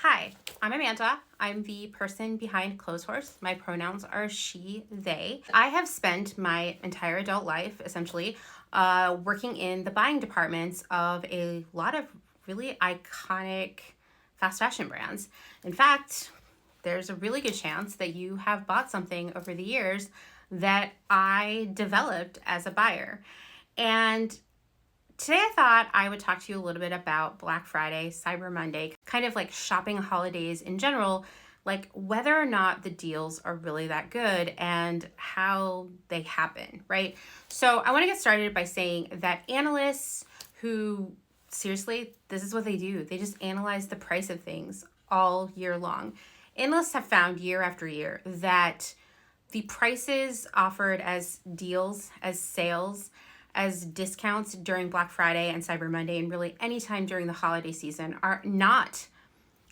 Hi, I'm Amanda. I'm the person behind Clotheshorse. My pronouns are she, they. I have spent my entire adult life, essentially, working in the buying departments of a lot of really iconic fast fashion brands. In fact, there's a really good chance that you have bought something over the years that I developed as a buyer. And today I thought I would talk to you a little bit about Black Friday, Cyber Monday, kind of like shopping holidays in general, like whether or not the deals are really that good and how they happen, right? So I want to get started by saying that analysts who, seriously, this is what they do. They just analyze the price of things all year long. Analysts have found year after year that the prices offered as deals, as sales, as discounts during Black Friday and Cyber Monday, and really anytime during the holiday season, are not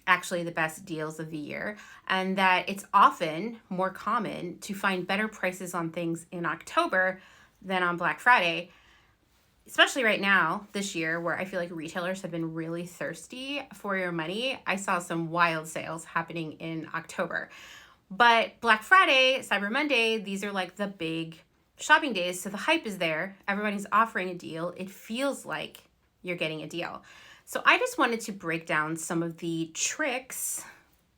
actually the best deals of the year, and that it's often more common to find better prices on things in October than on Black Friday, especially right now this year where I feel like retailers have been really thirsty for your money. I saw some wild sales happening in October. But Black Friday, Cyber Monday, these are like the big shopping days. So the hype is there. Everybody's offering a deal. It feels like you're getting a deal. So I just wanted to break down some of the tricks,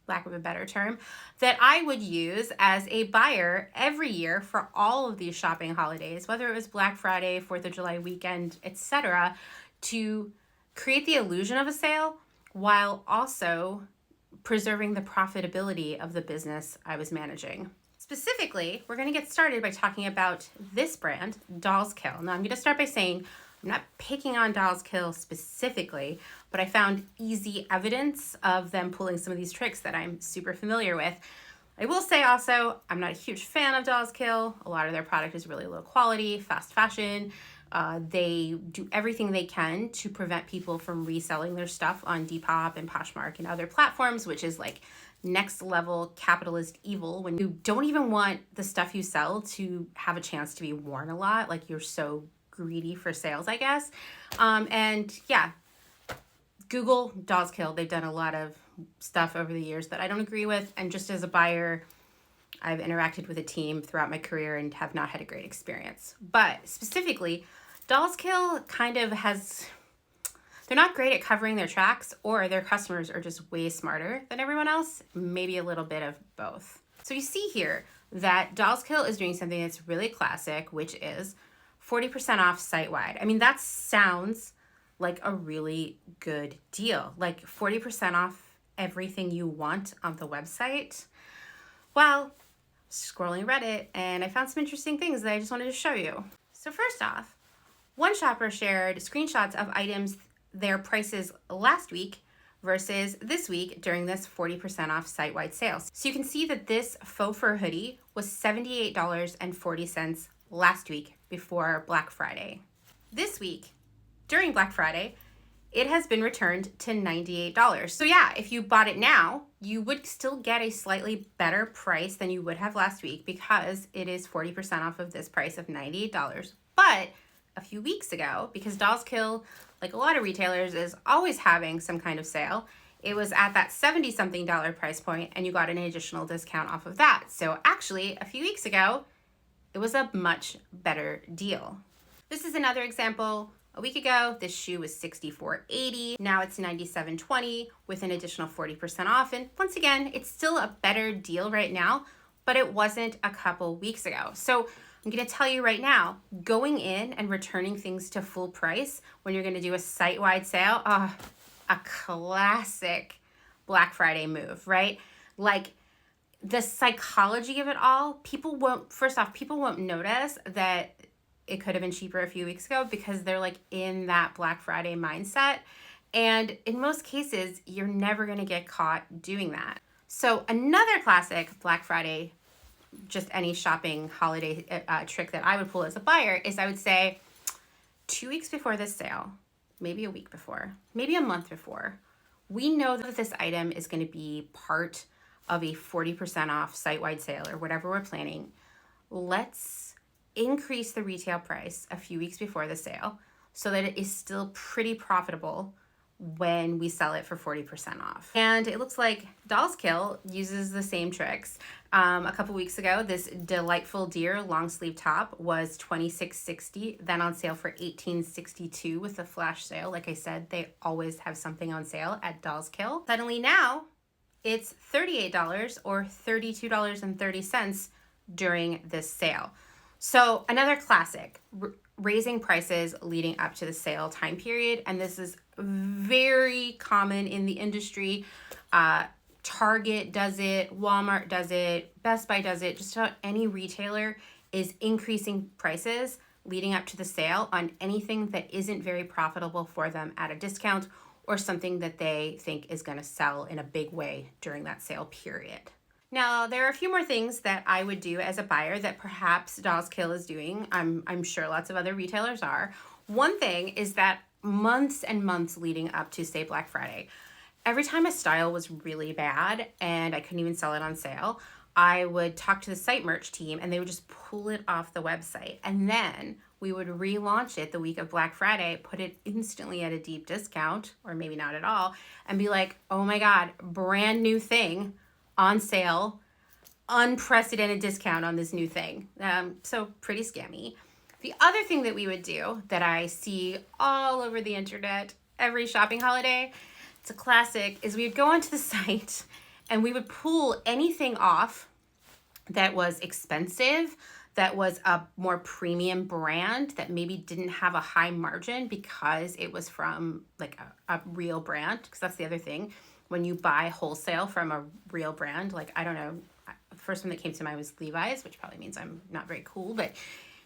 lack of a better term, that I would use as a buyer every year for all of these shopping holidays, whether it was Black Friday, 4th of July weekend, etc., to create the illusion of a sale while also preserving the profitability of the business I was managing. Specifically, we're going to get started by talking about this brand, Dolls Kill. Now, I'm going to start by saying I'm not picking on Dolls Kill specifically, but I found easy evidence of them pulling some of these tricks that I'm super familiar with. I will say also, I'm not a huge fan of Dolls Kill. A lot of their product is really low quality, fast fashion. They do everything they can to prevent people from reselling their stuff on Depop and Poshmark and other platforms, which is like next level capitalist evil when you don't even want the stuff you sell to have a chance to be worn a lot. Like you're so greedy for sales, I guess. And yeah, Google Dolls Kill. They've done a lot of stuff over the years that I don't agree with. And just as a buyer, I've interacted with a team throughout my career and have not had a great experience. But specifically, Dolls Kill kind of they're not great at covering their tracks, or their customers are just way smarter than everyone else, maybe a little bit of both. So you see here that Dolls Kill is doing something that's really classic, which is 40% off site-wide. I mean, that sounds like a really good deal, like 40% off everything you want on the website. Well, scrolling Reddit and I found some interesting things that I just wanted to show you. So first off, one shopper shared screenshots of items, their prices last week versus this week during this 40% off site-wide sales. So you can see that this faux fur hoodie was $78.40 last week before Black Friday. This week, during Black Friday, it has been returned to $98. So yeah, if you bought it now, you would still get a slightly better price than you would have last week because it is 40% off of this price of $98. But a few weeks ago, because Dolls Kill, like a lot of retailers, is always having some kind of sale, it was at that $70-something price point and you got an additional discount off of that. So actually, a few weeks ago, it was a much better deal. This is another example. A week ago, this shoe was $64.80. Now it's $97.20 with an additional 40% off. And once again, it's still a better deal right now, but it wasn't a couple weeks ago. So I'm going to tell you right now, going in and returning things to full price when you're going to do a site-wide sale, a classic Black Friday move, right? Like the psychology of it all, people won't notice that it could have been cheaper a few weeks ago because they're like in that Black Friday mindset. And in most cases, you're never going to get caught doing that. So another classic Black Friday, just any shopping holiday trick that I would pull as a buyer is I would say 2 weeks before this sale, maybe a week before, maybe a month before, we know that this item is going to be part of a 40% off site-wide sale or whatever we're planning. Let's increase the retail price a few weeks before the sale so that it is still pretty profitable when we sell it for 40% off. And it looks like Dolls Kill uses the same tricks. A couple weeks ago, this Delightful Deer long sleeve top was $26.60, then on sale for $18.62 with a flash sale. Like I said, they always have something on sale at Dolls Kill. Suddenly now, it's $38 or $32.30 during this sale. So another classic, raising prices leading up to the sale time period. And this is very common in the industry. Target does it, Walmart does it, Best Buy does it, just about any retailer is increasing prices leading up to the sale on anything that isn't very profitable for them at a discount or something that they think is going to sell in a big way during that sale period. Now, there are a few more things that I would do as a buyer that perhaps Dolls Kill is doing. I'm sure lots of other retailers are. One thing is that months and months leading up to, say, Black Friday, every time a style was really bad and I couldn't even sell it on sale, I would talk to the site merch team and they would just pull it off the website. And then we would relaunch it the week of Black Friday, put it instantly at a deep discount, or maybe not at all, and be like, oh my God, brand new thing on sale, unprecedented discount on this new thing. So pretty scammy. The other thing that we would do that I see all over the internet every shopping holiday, it's a classic, is we would go onto the site and we would pull anything off that was expensive, that was a more premium brand that maybe didn't have a high margin because it was from like a real brand. Because that's the other thing. When you buy wholesale from a real brand, like, I don't know, the first one that came to mind was Levi's, which probably means I'm not very cool, but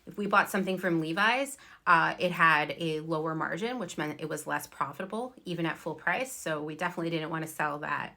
if we bought something from Levi's, it had a lower margin, which meant it was less profitable, even at full price. So we definitely didn't want to sell that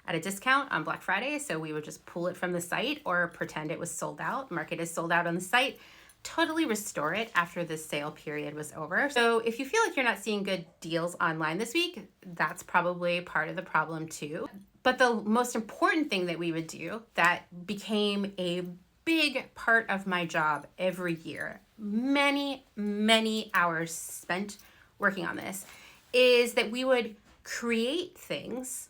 at a discount on Black Friday. So we would just pull it from the site or pretend it was sold out, mark it as sold out on the site, totally restore it after the sale period was over. So if you feel like you're not seeing good deals online this week, that's probably part of the problem too. But the most important thing that we would do that became a big part of my job every year, many, many hours spent working on this, is that we would create things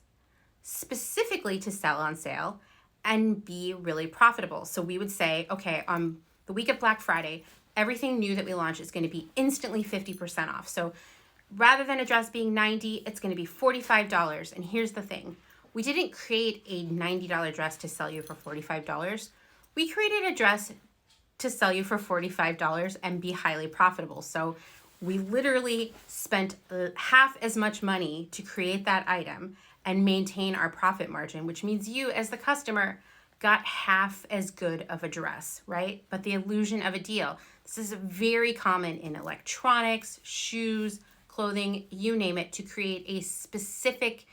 specifically to sell on sale and be really profitable. So we would say, okay, the week of Black Friday, everything new that we launch is going to be instantly 50% off. So rather than a dress being $90, it's going to be $45. And here's the thing. We didn't create a $90 dress to sell you for $45. We created a dress to sell you for $45 and be highly profitable. So we literally spent half as much money to create that item and maintain our profit margin, which means you as the customer got half as good of a dress, right? But the illusion of a deal. This is very common in electronics, shoes, clothing, you name it, to create a specific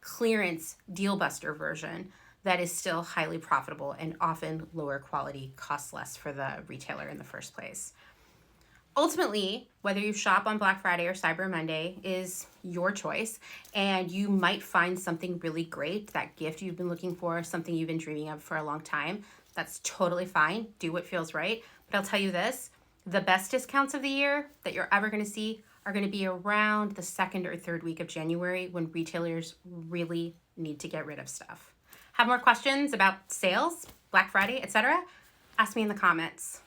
clearance deal buster version that is still highly profitable and often lower quality, costs less for the retailer in the first place. Ultimately, whether you shop on Black Friday or Cyber Monday is your choice, and you might find something really great, that gift you've been looking for, something you've been dreaming of for a long time. That's totally fine. Do what feels right. But I'll tell you this, the best discounts of the year that you're ever going to see are going to be around the second or third week of January when retailers really need to get rid of stuff. Have more questions about sales, Black Friday, etc.? Ask me in the comments.